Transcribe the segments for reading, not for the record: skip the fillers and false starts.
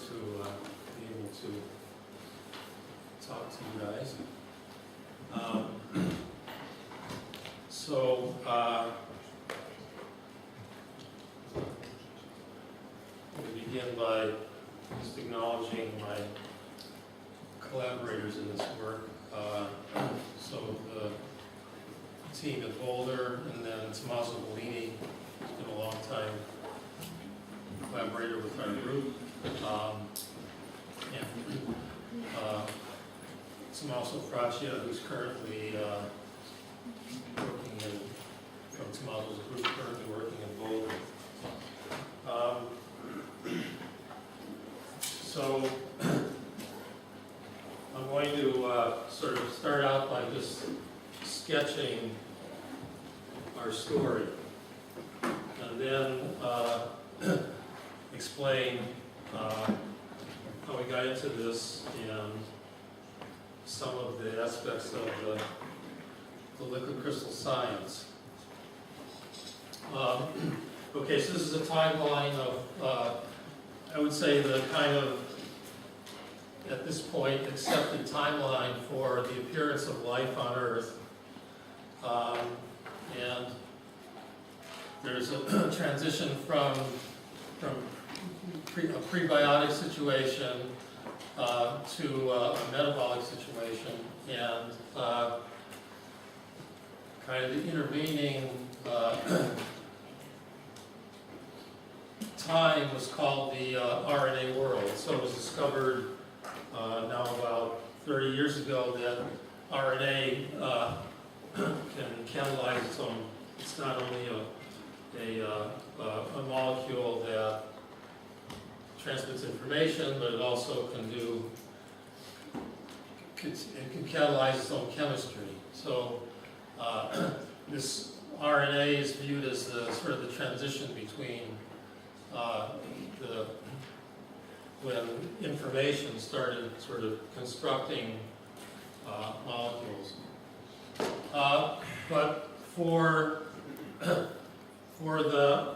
to be able to talk to you guys. We begin by just acknowledging my collaborators in this work. So the team at Boulder, and then Tommaso Bellini, who's been a long time collaborator with our group. And Tommaso Fraccia, who's currently working from Tommaso's group, currently working in Boulder. So I'm going to sort of start out by just sketching our story, and then explain how we got into this and some of the aspects of the liquid crystal science. Okay, so this is a timeline of, I would say, the kind of, at this point, accepted timeline for the appearance of life on Earth. And there's a transition from a prebiotic situation to a metabolic situation, and kind of the intervening time was called the RNA world. So it was discovered now about 30 years ago that RNA can catalyze its own. It's not only a molecule that transmits information, but it also can catalyze its own chemistry. So this RNA is viewed as the sort of the transition between when information started sort of constructing molecules. But for the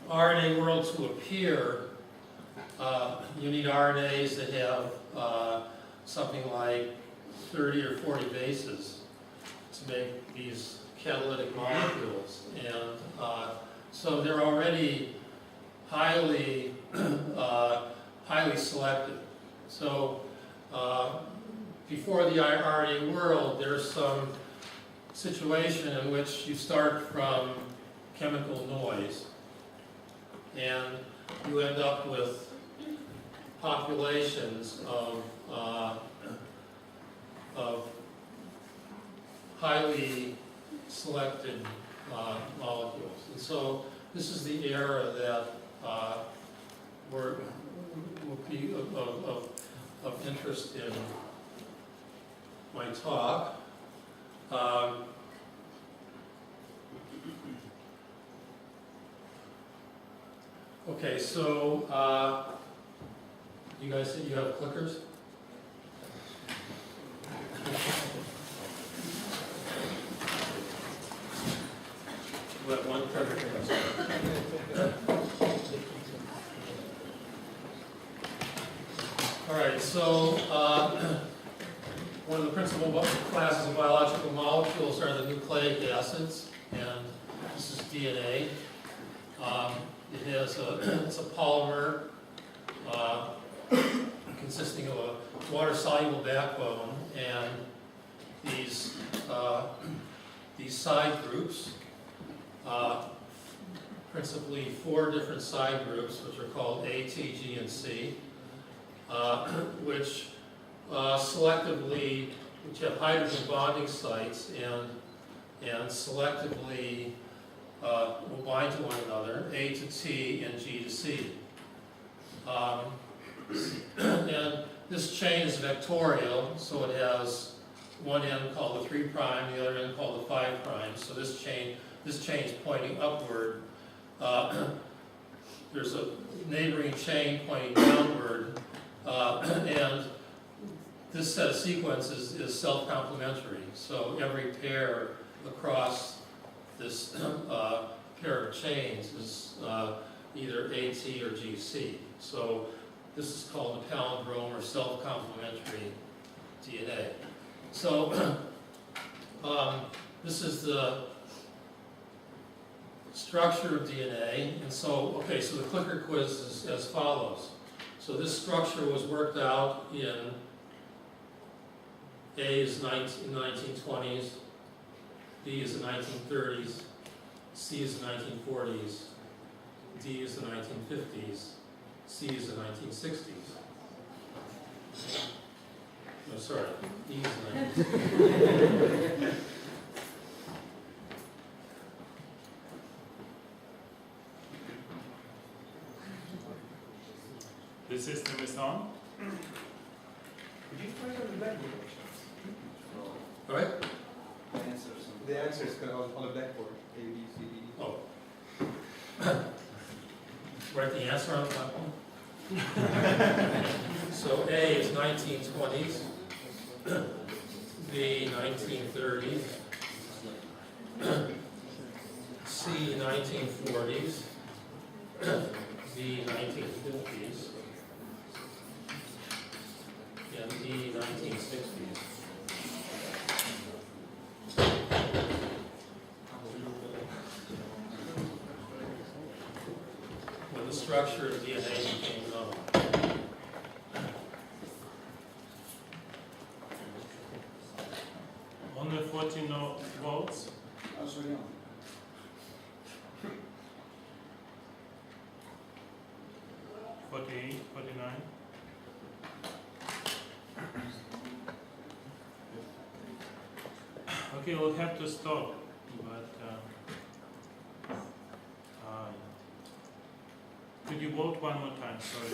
RNA world to appear, you need RNAs that have something like 30 or 40 bases to make these catalytic molecules. And so they're already highly selected. So before the RNA world, there's some situation in which you start from chemical noise, and you end up with populations of highly selected molecules. And so this is the era that will be of interest in my talk. Okay, so you guys said you have clickers? What, one clicker? All right, so one of the principal classes of biological molecules are the nucleic acids, and this is DNA. It's a polymer consisting of a water-soluble backbone, and these side groups, principally 4 different side groups, which are called A, T, G, and C, which selectively, which have hydrogen bonding sites and selectively will bind to one another, A to T and G to C. And this chain is vectorial, so it has one end called the 3', the other end called the 5'. So this chain is pointing upward. There's a neighboring chain pointing downward, and this set of sequences is self-complementary. So every pair across this pair of chains is either AT or GC. So This is called the palindrome or self-complementary DNA. So this is the structure of DNA. And so, okay, so the clicker quiz is as follows. So this structure was worked out in A is 1920s, B is the 1930s, C is the 1940s, D is the 1950s, C is the 1960s. No, sorry, E is the 1960s. The system is on. Could you find on the blackboard? All right? The answers on the blackboard. A, B, C, D. Oh. Write the answer on the platform. So A is 1920s, B 1930s, C 1940s, D 1950s, and E 1960s. When the structure of DNA became known. Only 14 volts. 48, 49. Okay, we'll have to stop, but could you vote one more time? Sorry.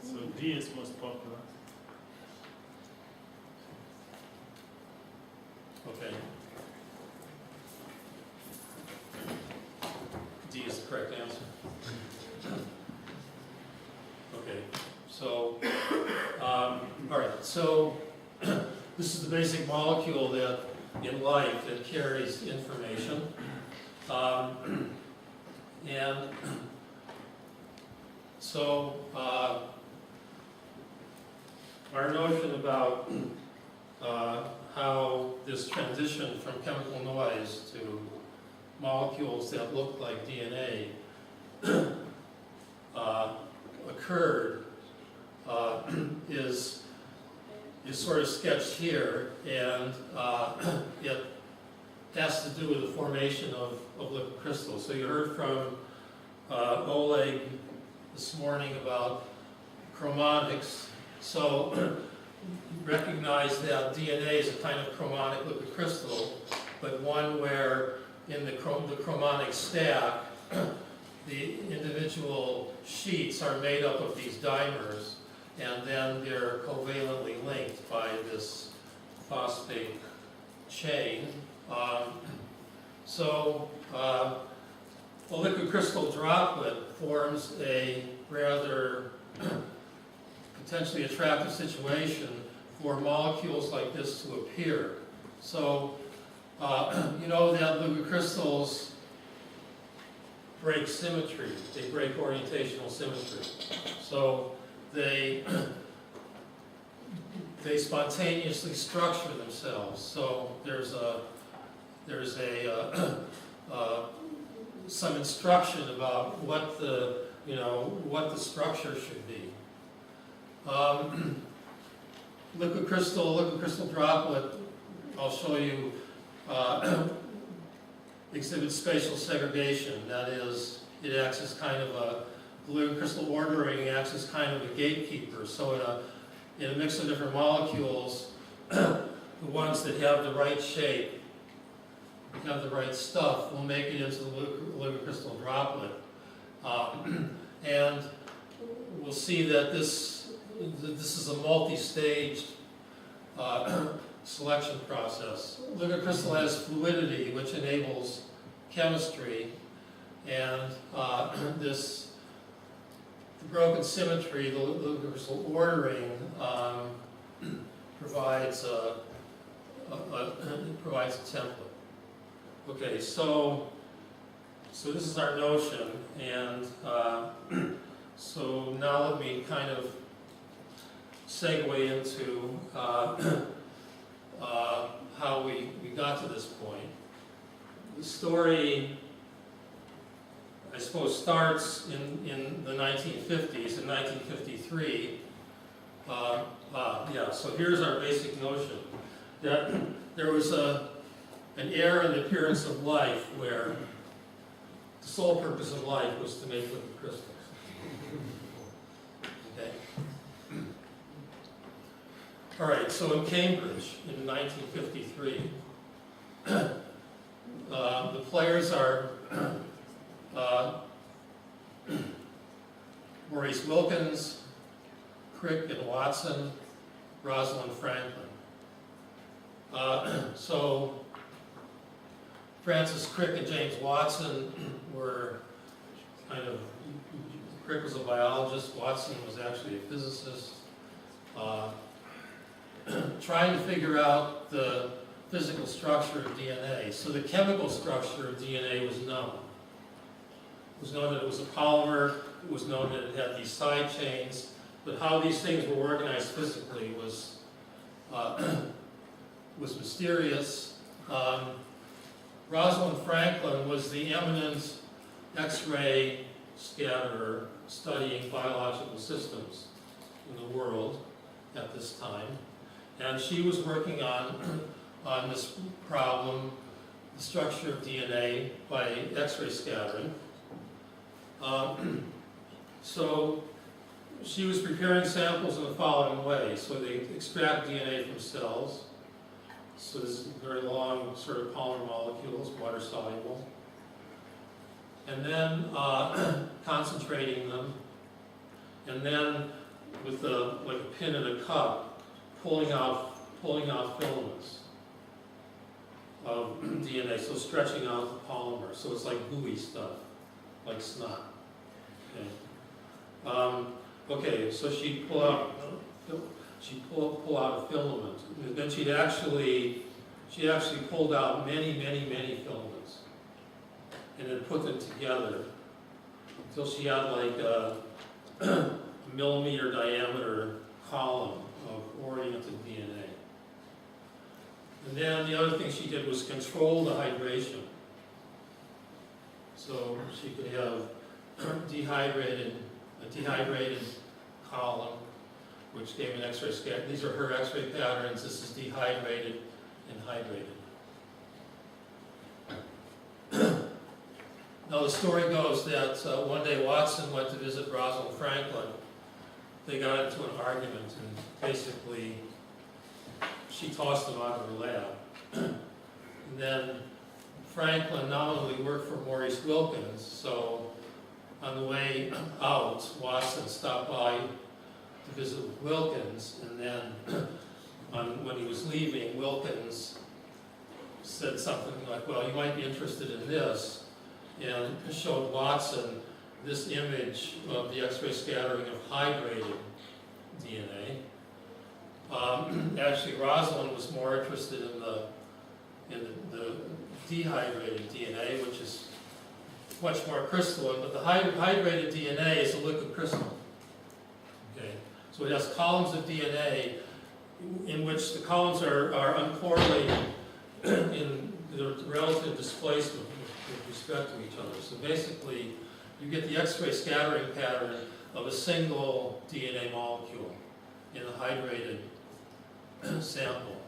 So D is most popular. Okay. D is the correct answer. Okay, so, all right, so this is the basic molecule that in life that carries information. And so our notion about how this transition from chemical noise to molecules that look like DNA occurred is sort of sketched here, and it has to do with the formation of liquid crystals. So you heard from Oleg this morning about chromatics. So recognize that DNA is a kind of chromatic liquid crystal, but one where in the chromatic stack, the individual sheets are made up of these dimers, and then they're covalently linked by this phosphate chain. So a liquid crystal droplet forms a rather potentially attractive situation for molecules like this to appear. So you know that liquid crystals break symmetry, they break orientational symmetry. So they spontaneously structure themselves. So there's some instruction about what the structure should be. Liquid crystal droplet, I'll show you, exhibits spatial segregation. That is, it acts as kind of a, liquid crystal ordering acts as kind of a gatekeeper. So in a mix of different molecules, the ones that have the right shape, have the right stuff, will make it into the liquid crystal droplet. And we'll see that this is a multi-staged selection process. Liquid crystal has fluidity, which enables chemistry, and this the broken symmetry, the liquid crystal ordering, provides a template. Okay, so this is our notion, and so now let me kind of segue into how we got to this point. The story, I suppose, starts in the 1950s, in 1953. So here's our basic notion, that there was an era in the appearance of life where the sole purpose of life was to make liquid crystals. Okay. All right, so in Cambridge in 1953, the players are Maurice Wilkins, Crick and Watson, Rosalind Franklin. So Francis Crick and James Watson were kind of, Crick was a biologist, Watson was actually a physicist, trying to figure out the physical structure of DNA. So the chemical structure of DNA was known. It was known that it was a polymer, it was known that it had these side chains, but how these things were organized physically was mysterious. Rosalind Franklin was the eminent X-ray scatterer studying biological systems in the world at this time. And she was working on this problem, the structure of DNA by X-ray scattering. So she was preparing samples in the following way. So they extract DNA from cells. So this is very long sort of polymer molecules, water soluble. And then concentrating them. And then with like a pin in a cup, pulling out filaments of DNA, so stretching out the polymer. So it's like gooey stuff, like snot. Okay, so she'd pull out a filament. And then she actually pulled out many filaments, and then put them together until she had like a millimeter diameter column of oriented DNA. And then the other thing she did was control the hydration. So she could have a dehydrated column, which gave an X-ray scatter. These are her X-ray patterns. This is dehydrated and hydrated. Now the story goes that one day Watson went to visit Rosalind Franklin. They got into an argument, and basically she tossed him out of her lab. And then Franklin nominally worked for Maurice Wilkins, so on the way out, Watson stopped by to visit with Wilkins, and then when he was leaving, Wilkins said something like, well, you might be interested in this, and showed Watson this image of the X-ray scattering of hydrated DNA. Actually, Rosalind was more interested in the dehydrated DNA, which is much more crystalline, but the hydrated DNA is a liquid crystal. Okay, so it has columns of DNA in which the columns are uncorrelated in the relative displacement with respect to each other. So basically, you get the X-ray scattering pattern of a single DNA molecule in a hydrated sample.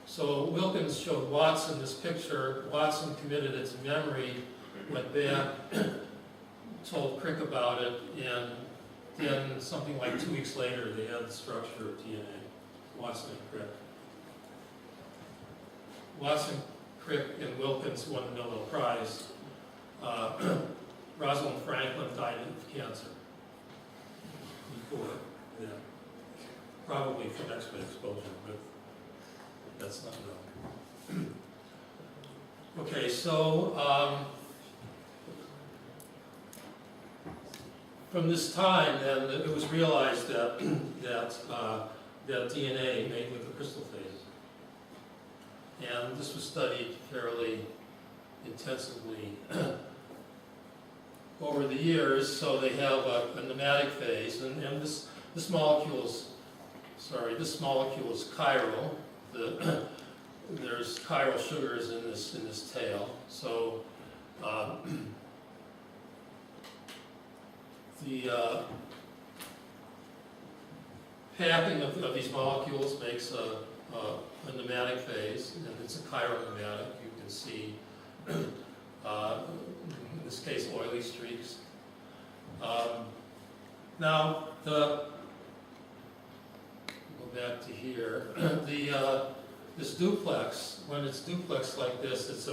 So Wilkins showed Watson this picture. Watson committed it to memory, went back, told Crick about it, and then something like 2 weeks later, they had the structure of DNA, Watson and Crick. Watson, Crick, and Wilkins won the Nobel Prize. Rosalind Franklin died of cancer before that. probably from X-ray exposure, but that's not known. Okay, so from this time, then, it was realized that that DNA made with the crystal phases, and this was studied fairly intensively over the years. So they have a nematic phase, and this molecule is chiral. There's chiral sugars in this tail. So the packing of these molecules makes a nematic phase, and it's a chiral nematic. You can see, in this case, oily streaks. Now, go back to here. This duplex, when it's duplex like this, it's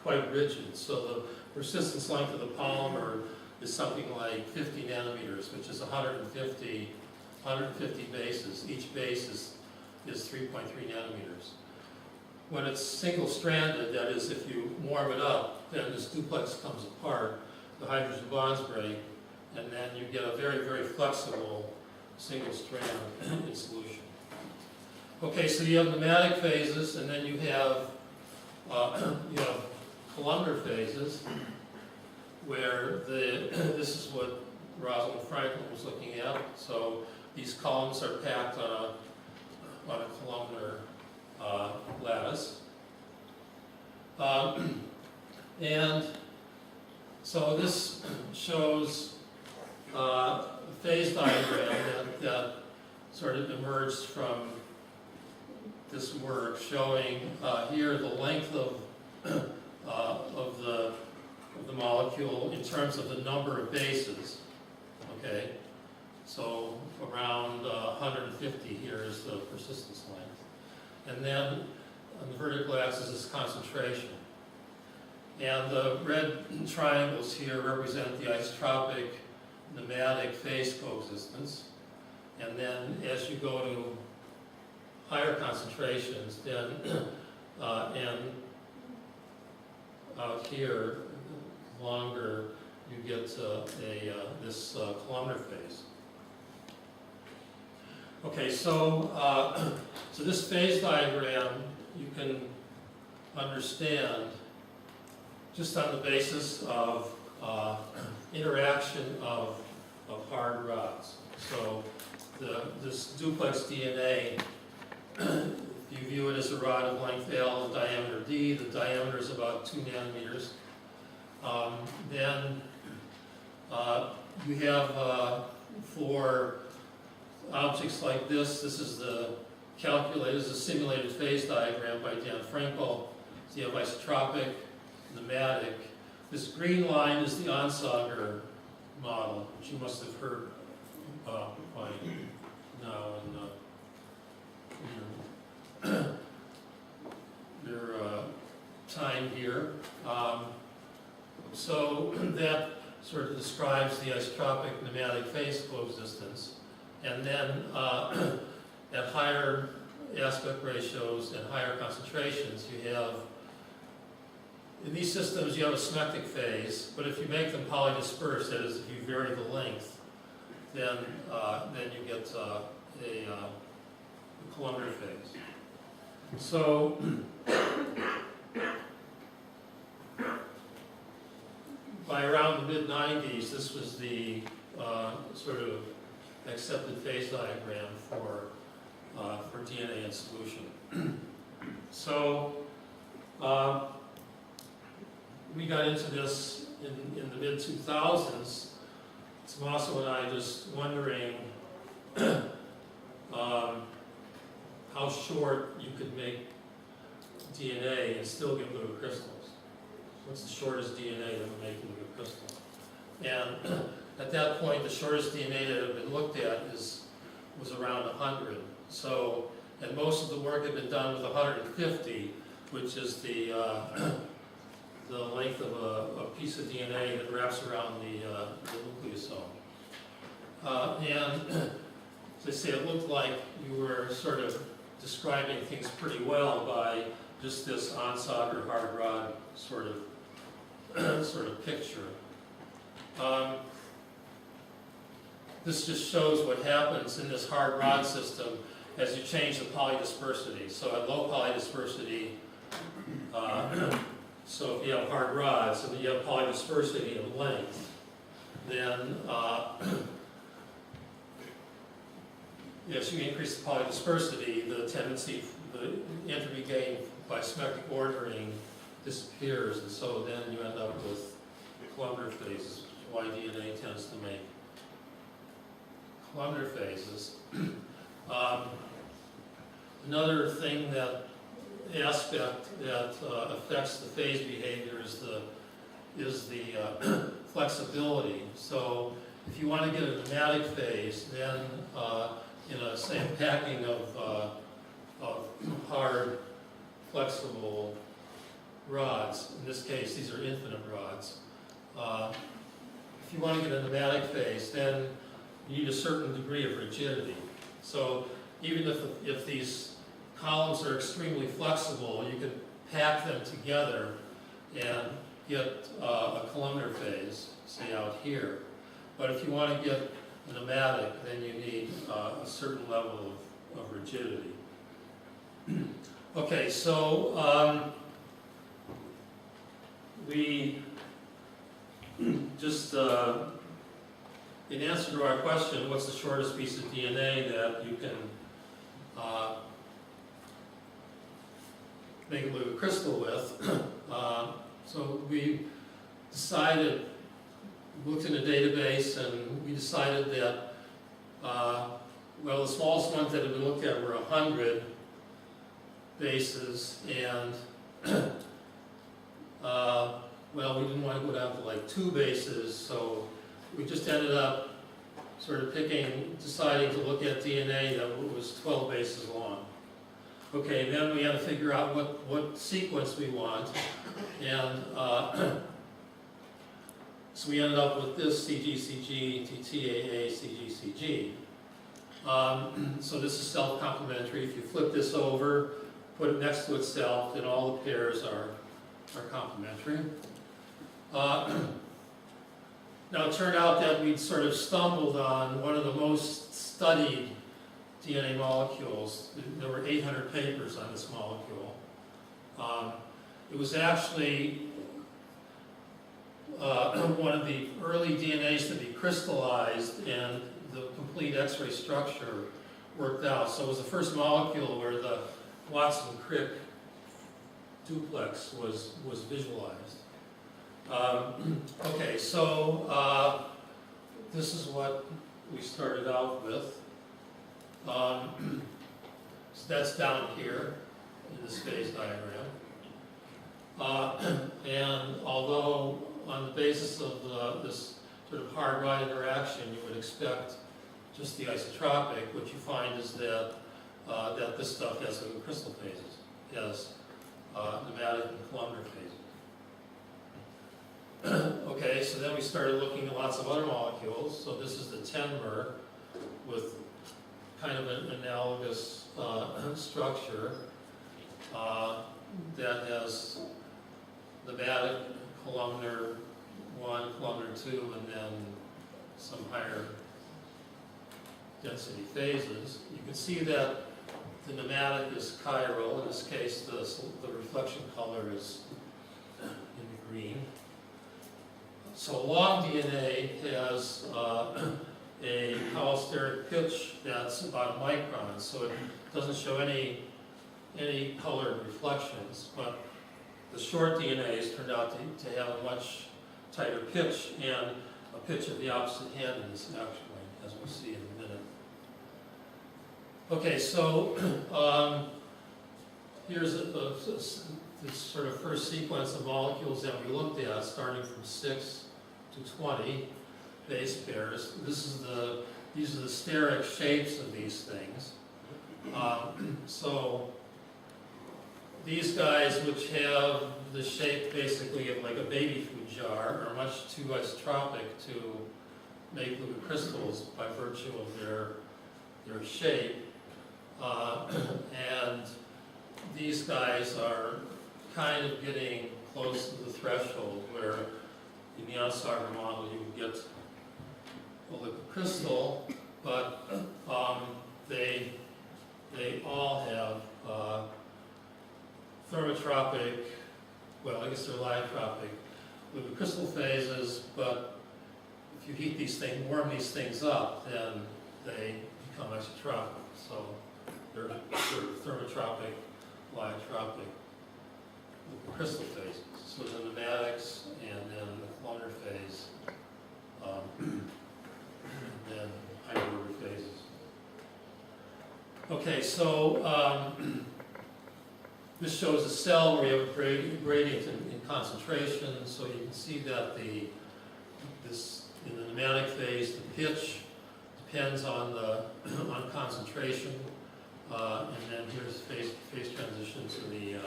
quite rigid. So the persistence length of the polymer is something like 50 nanometers, which is 150 bases. Each base is 3.3 nanometers. When it's single-stranded, that is, if you warm it up, then this duplex comes apart, the hydrogen bonds break, and then you get a very, very flexible single strand in solution. Okay, so you have nematic phases, and then you have columnar phases, where this is what Rosalind Franklin was looking at. So these columns are packed on a columnar lattice. And so this shows a phase diagram that sort of emerged from this work, showing here the length of the molecule in terms of the number of bases. Okay, so around 150 here is the persistence length, and then on the vertical axis is concentration. And the red triangles here represent the isotropic nematic phase coexistence. And then as you go to higher concentrations, then and out here longer, you get this columnar phase. Okay, so so this phase diagram you can understand just on the basis of interaction of hard rods. So this duplex DNA, if you view it as a rod of length L and diameter D, the diameter is about 2 nanometers. Then you have for objects like this is the calculated, this is a simulated phase diagram by Dan Frankel. So you have isotropic, nematic. This green line is the Onsager model, which you must have heard by now in your time here. So that sort of describes the isotropic nematic phase coexistence. And then at higher aspect ratios and higher concentrations, you have, in these systems, you have a smectic phase, but if you make them polydispersed, that is, if you vary the length, then you get a columnar phase. So by around the mid-90s, this was the sort of accepted phase diagram for DNA in solution. So we got into this in the mid-2000s. Tommaso and I just wondering how short you could make DNA and still get liquid crystals. What's the shortest DNA that would make liquid crystal? And at that point, the shortest DNA that had been looked at was around 100. So, and most of the work had been done with 150, which is the length of a piece of DNA that wraps around the nucleosome. And as I say, it looked like you were sort of describing things pretty well by just this on-solder hard rod sort of picture. This just shows what happens in this hard rod system as you change the polydispersity. So at low polydispersity, so if you have hard rods and you have polydispersity of length, then as you increase the polydispersity, the tendency, the entropy gain by symmetric ordering disappears, and so then you end up with columnar phases, which is why DNA tends to make columnar phases. Another thing aspect that affects the phase behavior is the flexibility. So if you want to get a nematic phase, then in a same packing of hard, flexible rods, in this case these are infinite rods, if you want to get a nematic phase, then you need a certain degree of rigidity. So even if these columns are extremely flexible, you can pack them together and get a columnar phase, say out here. But if you want to get a nematic, then you need a certain level of rigidity. Okay, so we just, in answer to our question, what's the shortest piece of DNA that you can make a liquid crystal with? So we decided, looked in a database, and we decided that, well, the smallest ones that had been looked at were 100 bases, and well, we didn't want to go down to like 2 bases, so we just ended up sort of deciding to look at DNA that was 12 bases long. Okay, then we had to figure out what sequence we want, and so we ended up with this CGCG, TTAA, CGCG. So this is self-complementary. If you flip this over, put it next to itself, then all the pairs are complementary. Now it turned out that we'd sort of stumbled on one of the most studied DNA molecules. There were 800 papers on this molecule. It was actually one of the early DNAs to be crystallized, and the complete X-ray structure worked out. So it was the first molecule where the Watson-Crick duplex was visualized. Okay, so this is what we started out with. So that's down here in this phase diagram. And although on the basis of this sort of hard rod interaction, you would expect just the isotropic, what you find is that that this stuff has crystal phases, has nematic and columnar phases. Okay, so then we started looking at lots of other molecules. So this is the 10-mer with kind of an analogous structure that has nematic, columnar 1, columnar 2, and then some higher density phases. You can see that the nematic is chiral. In this case, the reflection color is in the green. So long DNA has a holosteric pitch that's about a micron, so it doesn't show any colored reflections. But the short DNAs turned out to have a much tighter pitch and a pitch of the opposite handedness, actually, as we'll see in a minute. Okay, so here's this sort of first sequence of molecules that we looked at, starting from 6 to 20 base pairs. These are the steric shapes of these things. So these guys, which have the shape basically of like a baby food jar, are much too isotropic to make liquid crystals by virtue of their their shape. And these guys are kind of getting close to the threshold where in the Onsager model you would get a liquid crystal, but they all have thermotropic, well, I guess they're allotropic liquid crystal phases, but if you heat these things, warm these things up, then they become isotropic. So they're sort of thermotropic, allotropic liquid crystal phases. So the pneumatics and then the columnar phase, and then higher order phases. Okay, so this shows a cell where you have a gradient in concentration. So you can see that in the pneumatic phase, the pitch depends on concentration, and then here's phase transition to the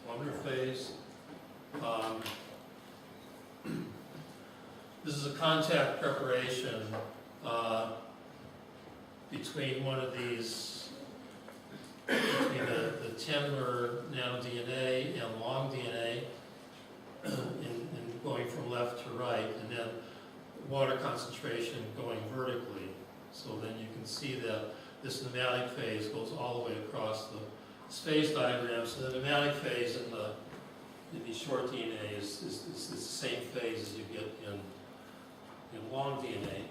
columnar phase. This is a contact preparation between one of these, between the timber nanoDNA and long DNA, in going from left to right, and then water concentration going vertically. So then you can see that this pneumatic phase goes all the way across the phase diagram. So the pneumatic phase in the short DNA is the same phase as you get in long DNA.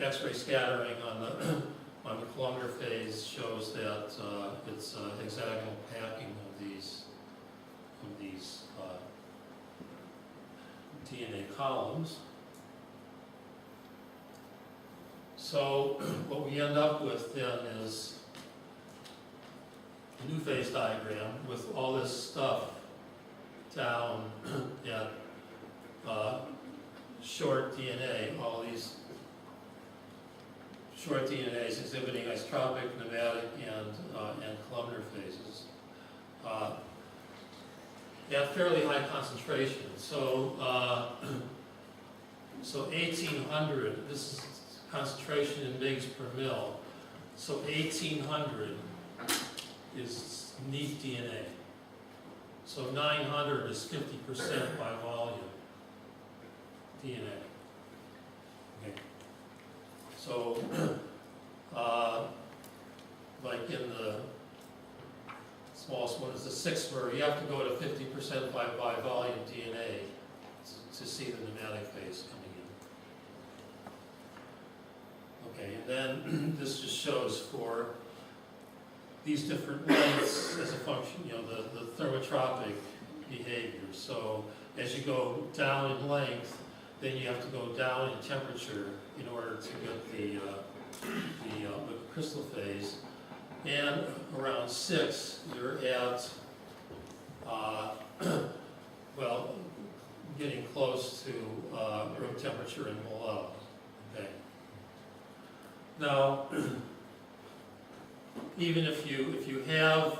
X-ray scattering on the columnar phase shows that it's hexagonal packing of these DNA columns. So what we end up with then is a new phase diagram with all this stuff down at short DNA, all these short DNAs exhibiting isotropic, pneumatic, and columnar phases at fairly high concentration. So, so 1800. This is concentration in mgs per mil. So 1800 is neat DNA. So 900 is 50% by volume DNA. Okay. So, like in the smallest one is the 6 mer, you have to go to 50% by volume DNA to see the pneumatic phase coming in. Okay, and then this just shows for these different lengths as a function, the thermotropic behavior. So as you go down in length, then you have to go down in temperature in order to get the liquid crystal phase. And around 6, you're at, well, getting close to room temperature and below. Okay. Now, even if you have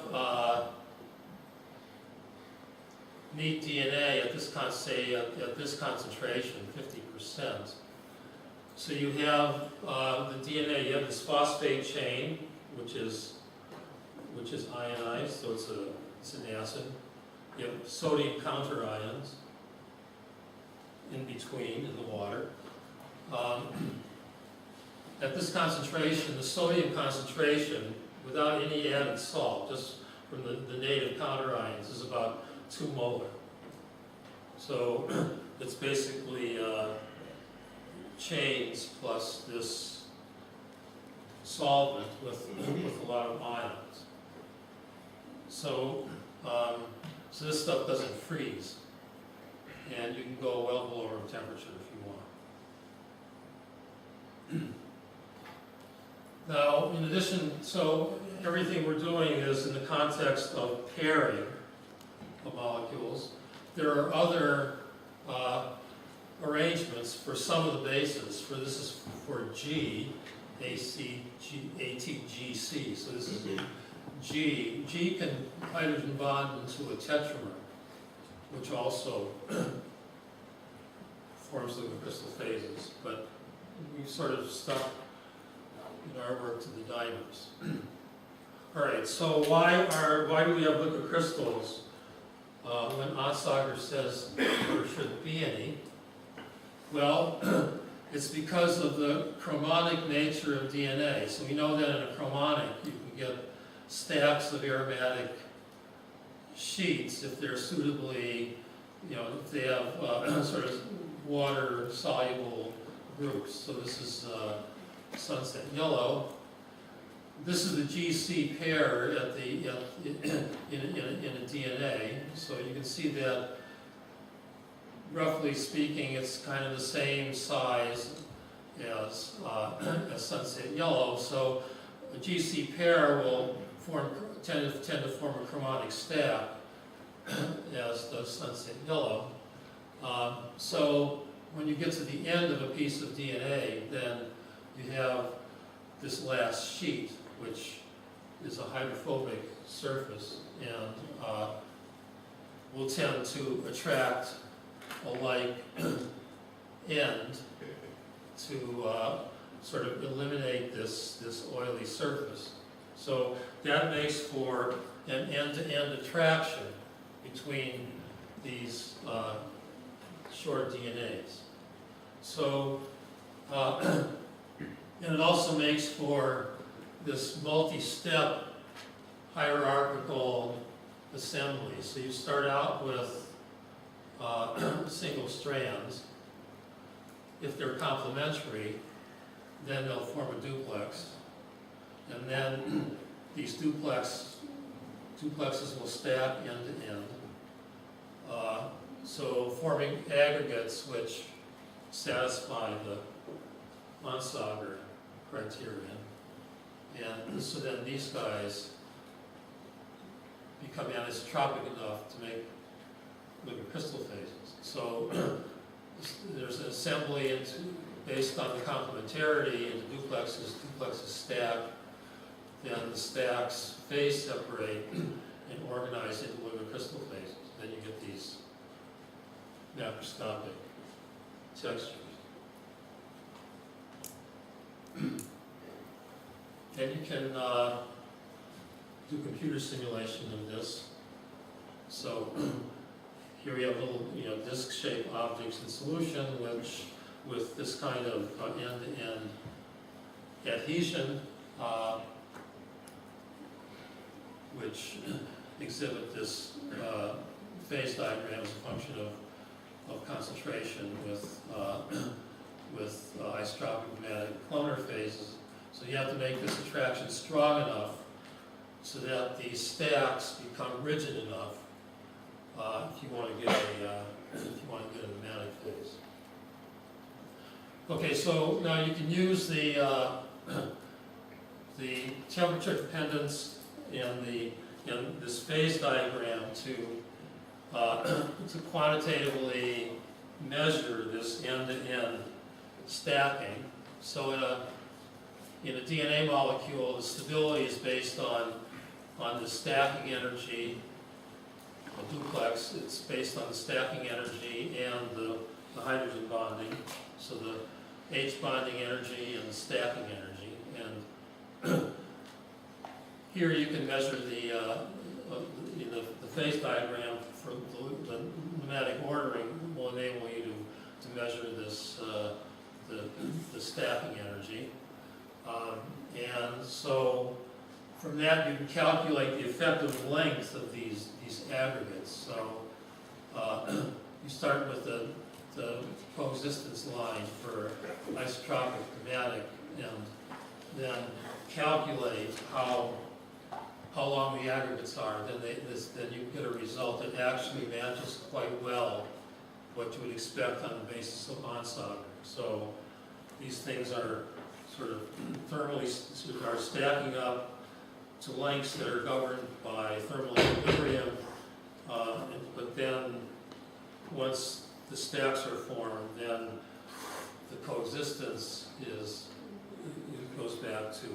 neat DNA at this at this concentration, 50%. So you have the DNA. You have this phosphate chain, which is ionized, so it's an acid. You have sodium counter ions in between in the water. At this concentration, the sodium concentration, without any added salt, just from the native counter ions, is about 2 molar. So it's basically chains plus this solvent with a lot of ions. So so this stuff doesn't freeze, and you can go well below room temperature if you want. Now, in addition, so everything we're doing is in the context of pairing of molecules. There are other arrangements for some of the bases. For this is for G, AC, G, ATGC. So this is G. G can hydrogen bond into a tetramer, which also forms liquid crystal phases. But we've sort of stuck in our work to the dimers. All right, so why do we have liquid crystals when Onsager says there shouldn't be any? Well, it's because of the chromatic nature of DNA. So we know that in a chromatic you can get stacks of aromatic sheets if they're suitably, if they have sort of water-soluble groups. So this is sunset yellow. This is the GC pair at the in a DNA. So you can see that, roughly speaking, it's kind of the same size as sunset yellow. So a GC pair will tend to form a chromatic stack, as does sunset yellow. So when you get to the end of a piece of DNA, then you have this last sheet, which is a hydrophobic surface, and will tend to attract a like end to sort of eliminate this oily surface. So that makes for an end-to-end attraction between these short DNAs. So, and it also makes for this multi-step hierarchical assembly. So you start out with single strands. If they're complementary, then they'll form a duplex. And then these duplexes will stack end to end. So forming aggregates which satisfy the Onsager criterion. And so then these guys become anisotropic enough to make liquid crystal phases. So there's an assembly based on the complementarity into duplexes. Duplexes stack, then the stacks phase separate and organize into liquid crystal phases. Then you get these macroscopic textures. And you can do computer simulation of this. So here we have little, disc-shaped objects in solution, which, with this kind of end-to-end adhesion, which exhibit this phase diagram as a function of concentration with isotropic chromatic cloner phases. So you have to make this attraction strong enough so that these stacks become rigid enough if you want to get a nematic phase. Okay, so now you can use the temperature dependence in this phase diagram to quantitatively measure this end-to-end stacking. So in a DNA molecule, the stability is based on the stacking energy. A duplex, it's based on the stacking energy and the hydrogen bonding. So the H bonding energy and the stacking energy. And here you can measure the phase diagram for the nematic ordering will enable you to measure this the stacking energy. And so from that you can calculate the effective length of these aggregates. So you start with the coexistence line for isotropic chromatic and then calculate how long the aggregates are. Then you get a result that actually matches quite well what you would expect on the basis of Onsager. So these things are sort of thermally stacking up to lengths that are governed by thermal equilibrium, but then once the stacks are formed, then the coexistence goes back to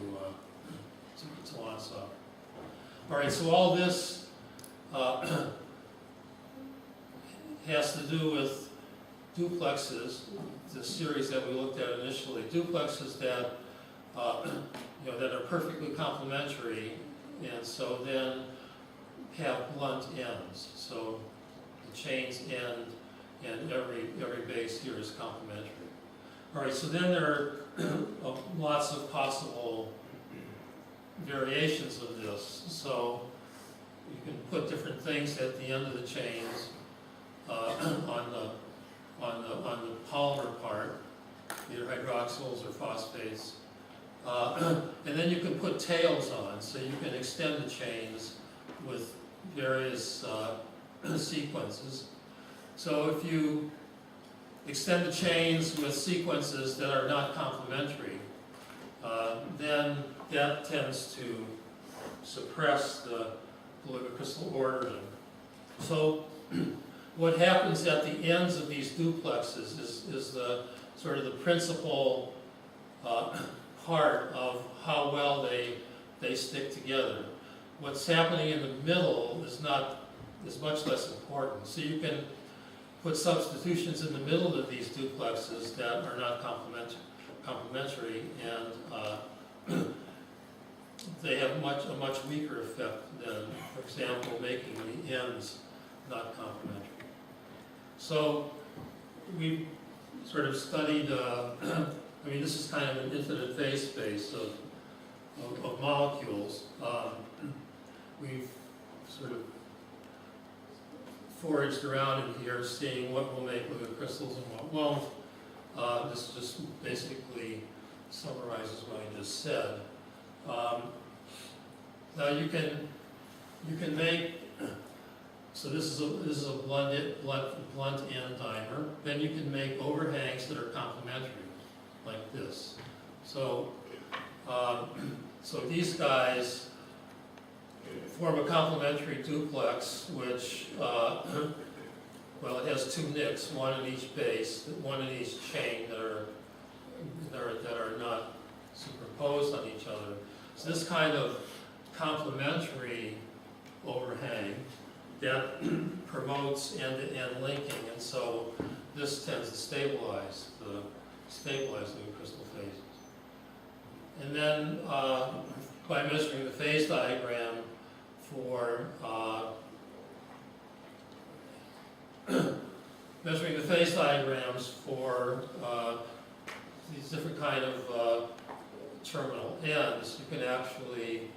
Onsager. All right, so all this has to do with duplexes, the series that we looked at initially, duplexes that, that are perfectly complementary, and so then have blunt ends. So the chains end, and every base here is complementary. All right, so then there are lots of possible variations of this. So you can put different things at the end of the chains on the polymer part, either hydroxyls or phosphates. And then you can put tails on, so you can extend the chains with various sequences. So if you extend the chains with sequences that are not complementary, then that tends to suppress the polycrystal ordering. So what happens at the ends of these duplexes is the sort of the principal part of how well they stick together. What's happening in the middle is much less important. So you can put substitutions in the middle of these duplexes that are not complementary, and they have a much weaker effect than, for example, making the ends not complementary. So we sort of studied, this is kind of an infinite phase space of molecules. We've sort of foraged around in here, seeing what will make liquid crystals and what won't. This just basically summarizes what I just said. Now you can make. So this is a blunt end dimer. Then you can make overhangs that are complementary, like this. So so these guys form a complementary duplex, which it has two nicks, one in each base, one in each chain that are not superposed on each other. So this kind of complementary overhang that promotes end-to-end linking, and so this tends to stabilize the crystal phases. And then by measuring the phase diagram for measuring the phase diagrams for these different kind of terminal ends, you can actually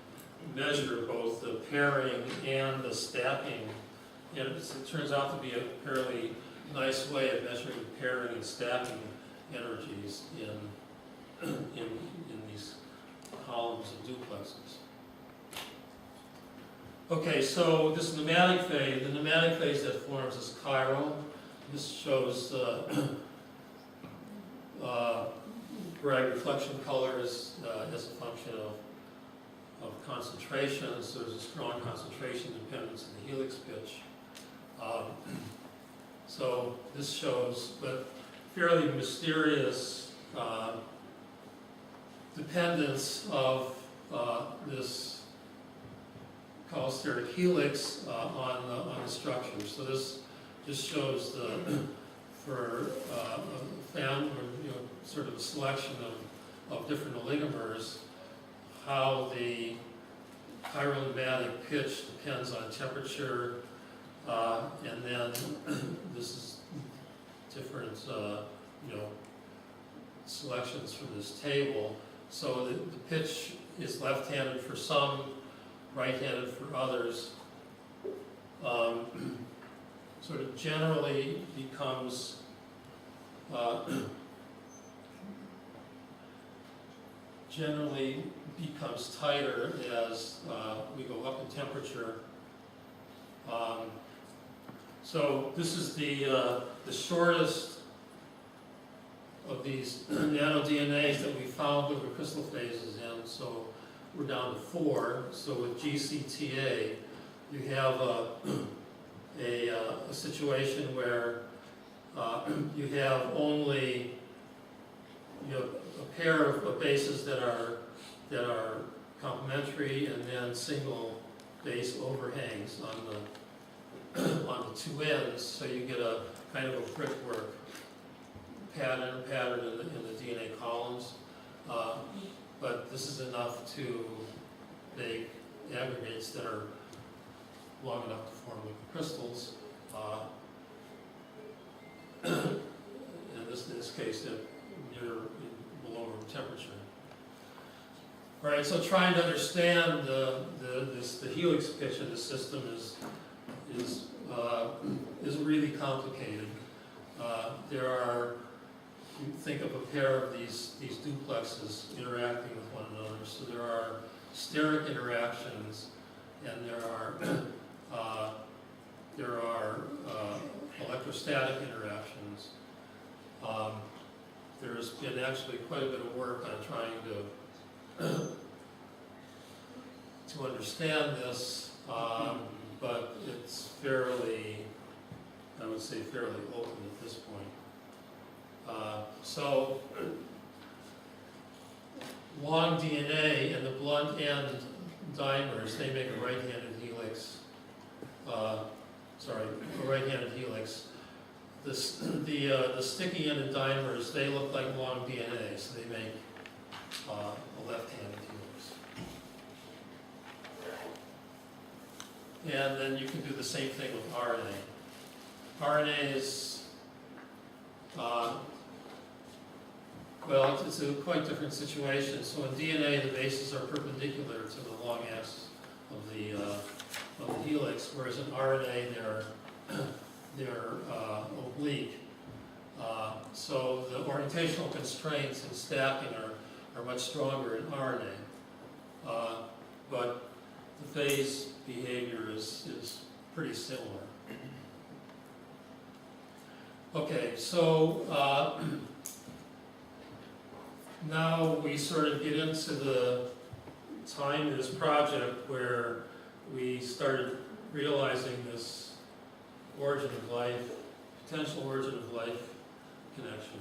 measure both the pairing and the stacking. And it turns out to be a fairly nice way of measuring pairing and stacking energies in these columns and duplexes. Okay, so this pneumatic phase, the pneumatic phase that forms is chiral. This shows Bragg reflection colors as a function of concentration. So there's a strong concentration dependence in the helix pitch. So this shows a fairly mysterious dependence of this called steric helix on the structure. So this just shows for sort of a selection of different oligomers, how the chiral-pneumatic pitch depends on temperature, and then this is different selections from this table. So the pitch is left-handed for some, right-handed for others. Sort of generally becomes tighter as we go up in temperature. So this is the shortest of these nanoDNAs that we found with the crystal phases in. So we're down to 4. So with GCTA, you have a situation where you have only a pair of bases that are complementary, and then single base overhangs on the two ends. So you get a kind of a brickwork pattern in the DNA columns, but this is enough to make aggregates that are long enough to form liquid crystals. In this case, at below room temperature. All right, so trying to understand the helix pitch of the system is really complicated. You think of a pair of these duplexes interacting with one another. So there are steric interactions, and there are electrostatic interactions. There's been actually quite a bit of work on trying to understand this, but it's fairly, I would say, fairly open at this point. So long DNA and the blunt end dimers, they make a right-handed helix. A right-handed helix. The sticky-ended dimers, they look like long DNA, so they make a left-handed helix. And then you can do the same thing with RNA. RNA is, well, it's a quite different situation. So in DNA, the bases are perpendicular to the long axis of the helix, whereas in RNA, they're oblique. So the orientational constraints in stacking are much stronger in RNA. But the phase behavior is pretty similar. Okay, so now we sort of get into the time in this project where we started realizing this origin of life, potential origin of life connection.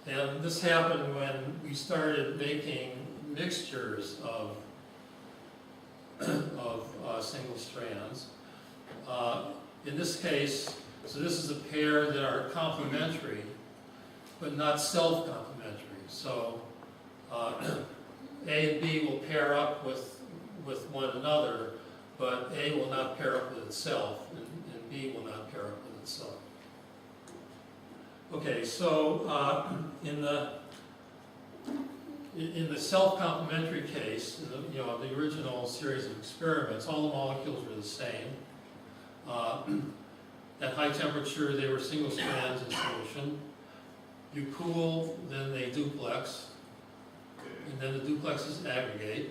And this happened when we started making mixtures of single strands. In this case, so this is a pair that are complementary, but not self-complementary. So A and B will pair up with one another, but A will not pair up with itself, and B will not pair up with itself. Okay, so in the self-complementary case, the original series of experiments, all the molecules were the same. At high temperature, they were single strands in solution. You cool, then they duplex, and then the duplexes aggregate,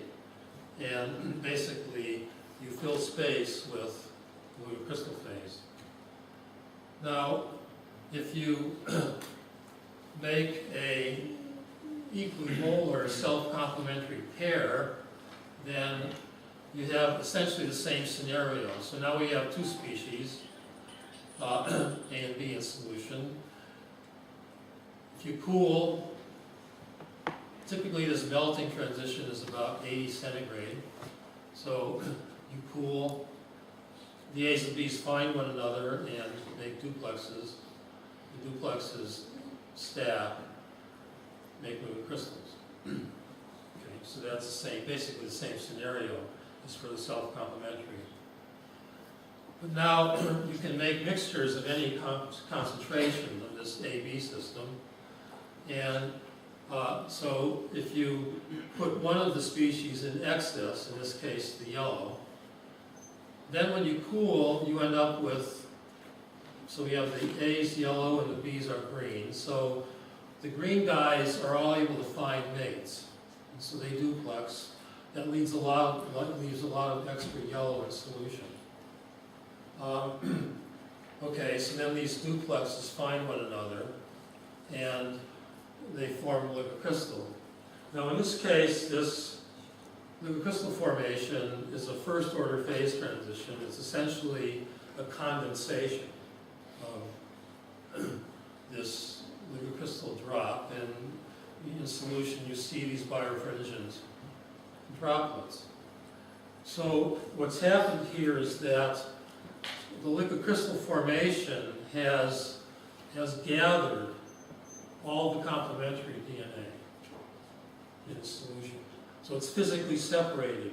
and basically you fill space with the crystal phase. Now, if you make a equimolar self-complementary pair, then you have essentially the same scenario. So now we have two species, A and B in solution. If you cool, typically this melting transition is about 80 centigrade. So you cool, the A's and B's find one another and make duplexes. The duplexes stack, make moving crystals. Okay, so that's the same, basically the same scenario as for the self-complementary. But now you can make mixtures of any concentration of this AB system. And so if you put one of the species in excess, in this case the yellow, then when you cool, you end up with, so we have the A's yellow and the B's are green. So the green guys are all able to find mates. And so they duplex. That leaves a lot of extra yellow in solution. Okay, so then these duplexes find one another and they form a liquid crystal. Now in this case, this liquid crystal formation is a first order phase transition. It's essentially a condensation of this liquid crystal drop, and in solution you see these birefringent droplets. So what's happened here is that the liquid crystal formation has has gathered all the complementary DNA in its solution. So it's physically separated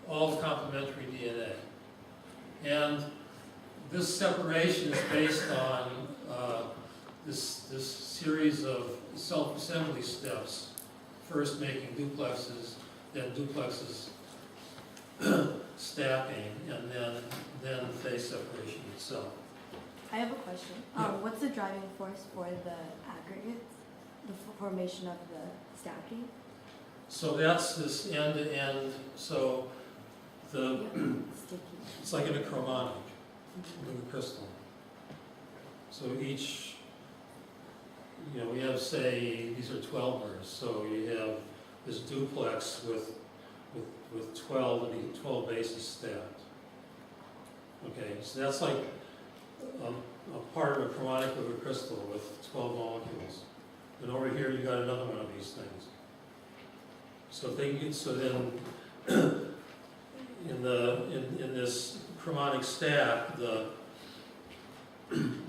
all the complementary DNA. And this separation is based on this series of self-assembly steps, first making duplexes, then duplexes stacking, and then phase separation itself. I have a question. Yeah. What's the driving force for the aggregates, the formation of the stacking? So that's this end-to-end, so the, Sticky. it's like in a chromatic, in a crystal. So each, we have, say, these are 12ers, so you have this duplex with 12 bases stacked. Okay, so that's like a part of a chromatic of a crystal with 12 molecules. And over here you got another one of these things. So if they get, so then in this chromatic stack, in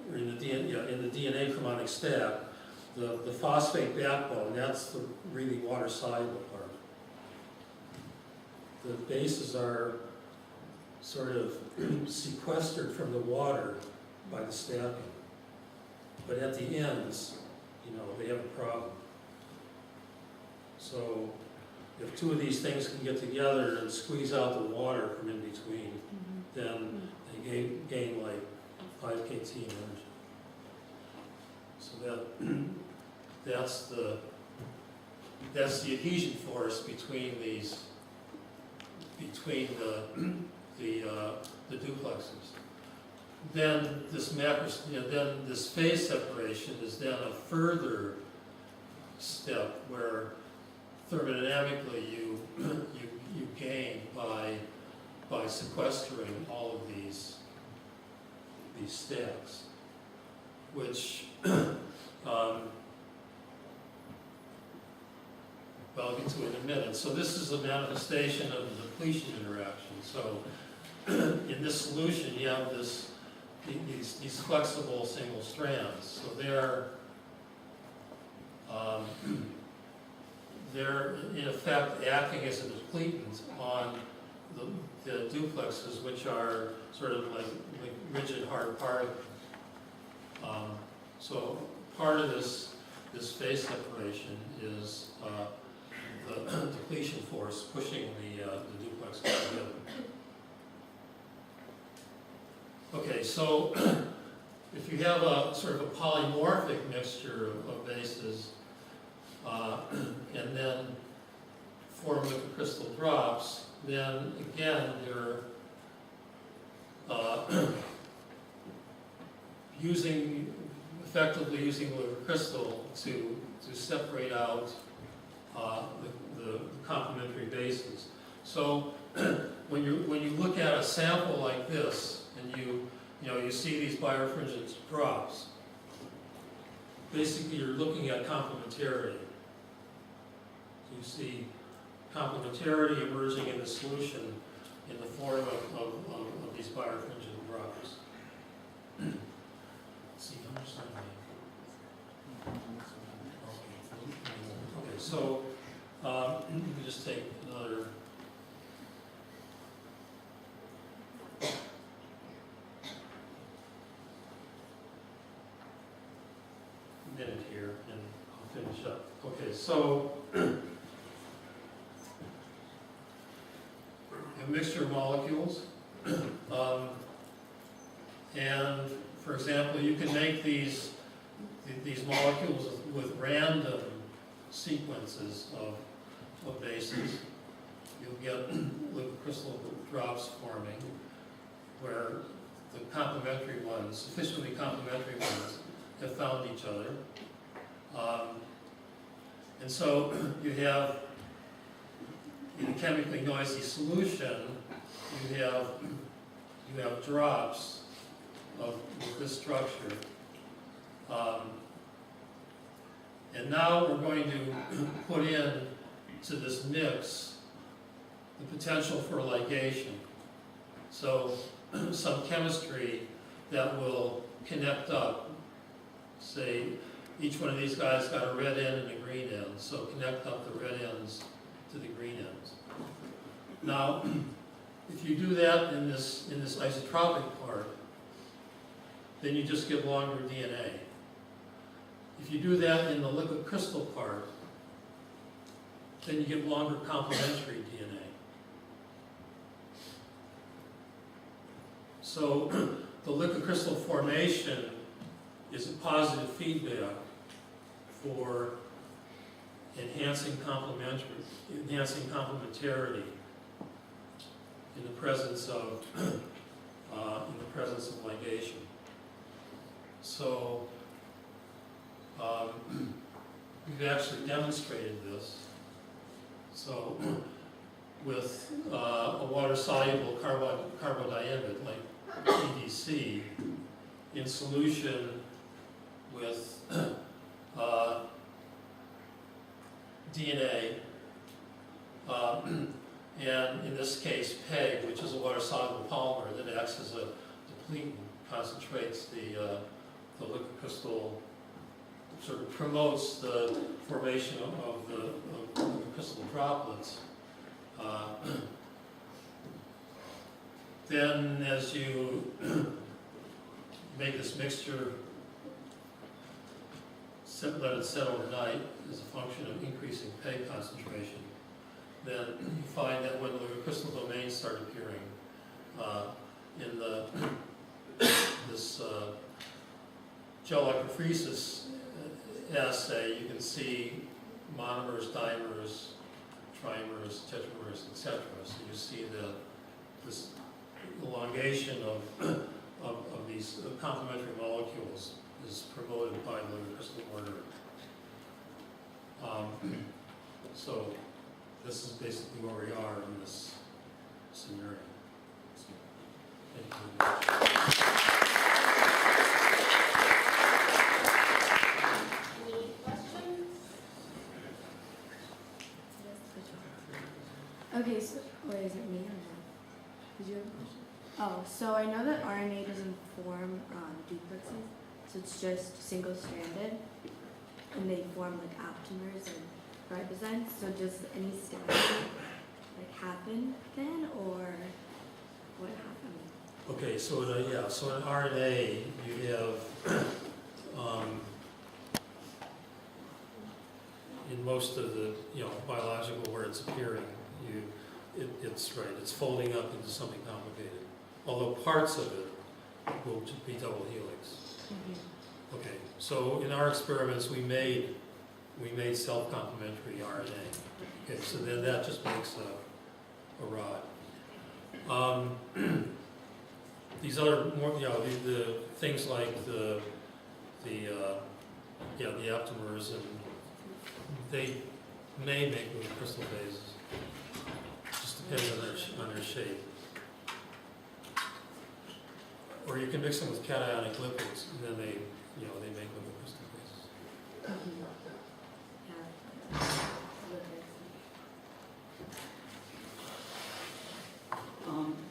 the DNA chromatic stack, the phosphate backbone, that's the really water soluble part. The bases are sort of sequestered from the water by the stacking. But at the ends, they have a problem. So if two of these things can get together and squeeze out the water from in between, then they gain like 5 kT energy. So that's the adhesion force between the duplexes. Then this phase separation is then a further step where thermodynamically you gain by sequestering all of these stacks, which I'll get to in a minute. So this is a manifestation of the depletion interaction. So in this solution, you have these flexible single strands. So they're in effect acting as a depletant on the duplexes, which are sort of like rigid hard particles. So part of this phase separation is the depletion force pushing the duplexes together. Okay, so if you have a sort of a polymorphic mixture of bases, and then form liquid crystal drops, then again you're effectively using liquid crystal to separate out the complementary bases. So when you look at a sample like this, and you see these birefringent drops, basically you're looking at complementarity. So you see complementarity emerging in the solution in the form of these birefringent drops. Let's see how much time we have. Okay, so you can just take another. Minute here, and I'll finish up. Okay, so a mixture of molecules, and for example, you can make these molecules with random sequences of bases. You'll get liquid crystal drops forming, where the complementary ones, sufficiently complementary ones, have found each other. And so you have, in a chemically noisy solution, you have drops of this structure. And now we're going to put in to this mix the potential for ligation. So some chemistry that will connect up. Say, each one of these guys got a red end and a green end, so connect up the red ends to the green ends. Now, if you do that in this isotropic part, then you just get longer DNA. If you do that in the liquid crystal part, then you get longer complementary DNA. So the liquid crystal formation is a positive feedback for enhancing complementarity in the presence of ligation. So we've actually demonstrated this. So with a water-soluble carbodiamide like PDC in solution with DNA, and in this case PEG, which is a water-soluble polymer that acts as a depletant, concentrates the liquid crystal, sort of promotes the formation of the liquid crystal droplets. Then as you make this mixture, let it set overnight as a function of increasing PEG concentration, then you find that when the liquid crystal domains start appearing in this gel electrophoresis assay, you can see monomers, dimers, trimers, tetramers, etc. So you see this elongation of these complementary molecules is promoted by the liquid crystal order. So this is basically where we are in this scenario. So, thank you very much. Any questions? Okay, so, wait, is it me or no? Did you have a question? Oh, so I know that RNA doesn't form duplexes, so it's just single-stranded, and they form like aptamers and ribozymes. So does any stacking like happen then, or what happens? Okay, so so in RNA you have in most of the biological where it's appearing, it's folding up into something complicated. Although parts of it will be double helix. Mm-hmm. Okay, so in our experiments we made self-complementary RNA. Okay, so then that just makes a rod. These other more, the things like the aptamers, and they may make little crystal bases. Just depends on their shape. Or you can mix them with cationic lipids, and then they make little crystal bases. Mm-hmm.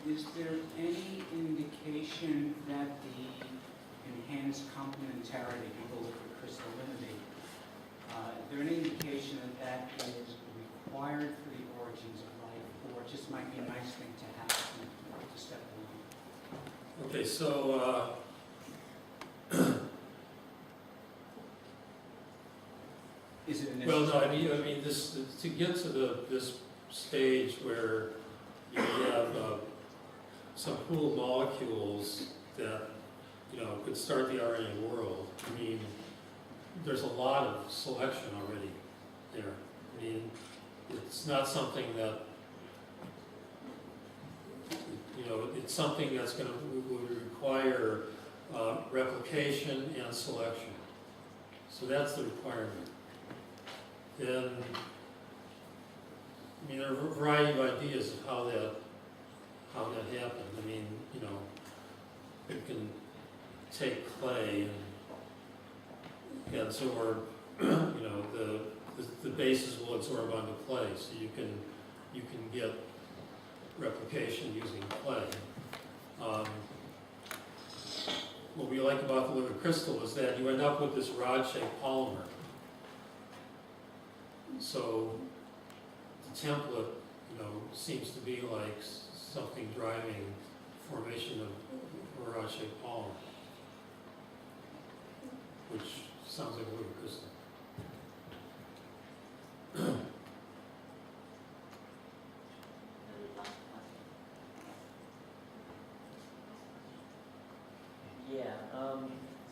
Is there any indication that the enhanced complementarity, people look at crystallinity, is there any indication that is required for the origins of life, or just might be a nice thing to have to step along? Okay, so Is it a well, no, necessary? I mean, this to get to this stage where you have some pooled molecules that could start the RNA world. I mean, there's a lot of selection already there. I mean, it's not something that it's something that's would require replication and selection. So that's the requirement. Then, I mean, there are a variety of ideas of how that happened. I mean, you can take clay and absorb, the bases will absorb onto clay, so you can get what we like about the liquid crystal is that you end up with this rod-shaped polymer. So the template, seems to be like something driving formation of a rod-shaped polymer, which sounds like a liquid crystal. Yeah,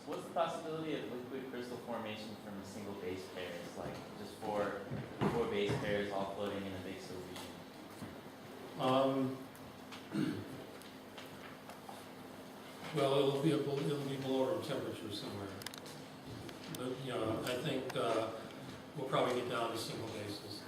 what's the possibility of liquid crystal formation from a single base pair? It's like just four base pairs all floating in a big solution. Well, it'll be below room temperature somewhere. But, I think we'll probably get down to single bases.